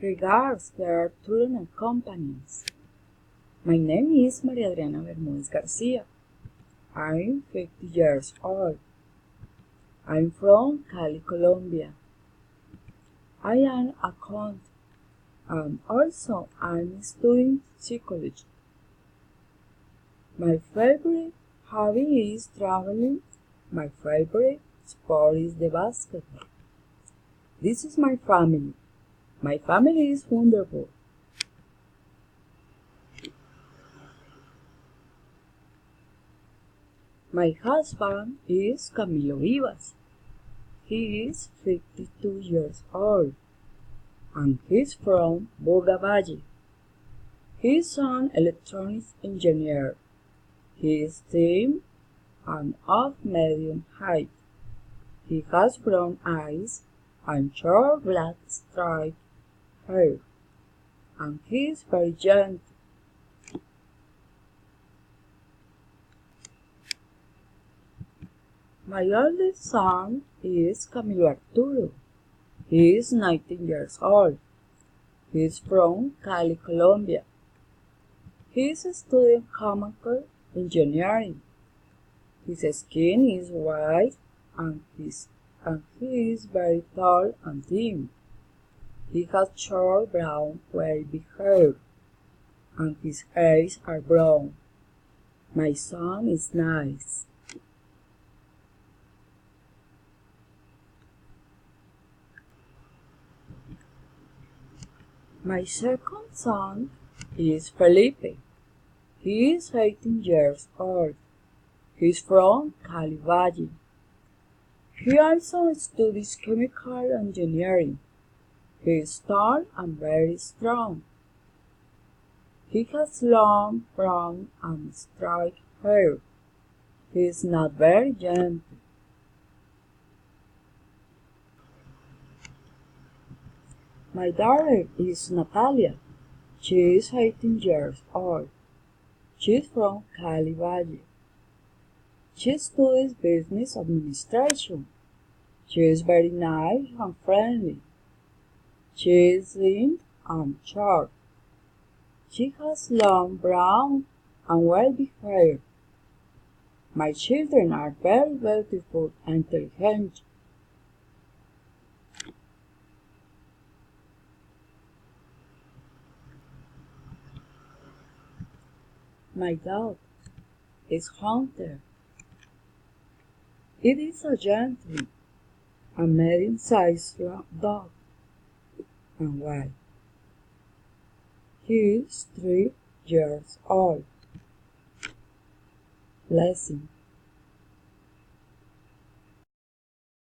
Regards, dear children and companions. My name is María Adriana Bermúdez Garcia. I'm 50 years old. I'm from Cali, Colombia. I am a accountant and also I'm studying psychology. My favorite hobby is traveling. My favorite sport is the basketball. This is my family. My family is wonderful. My husband is Camilo Vivas. He is 52 years old and he's from Boga Valle. He's an electronics engineer. He is thin and of medium height. He has brown eyes and short black striped hair, and he is very gentle. My oldest son is Camilo Arturo. He is 19 years old. He is from Cali, Colombia. He is studying chemical engineering. His skin is white and he is very tall and thin. He has short brown wavy hair and his eyes are brown. My son is nice. My second son is Felipe. He is 18 years old. He is from Cali Valle. He also studies chemical engineering. He is tall and very strong. He has long brown and straight hair. He is not very gentle. My daughter is Natalia. She is 18 years old. She is from Cali Valle. She studies business administration. She is very nice and friendly. She is thin and short. She has long brown and wavy hair. My children are very beautiful and intelligent. My dog is Hunter. It is a gentle and medium-sized dog and white. He is 3 years old. Blessing.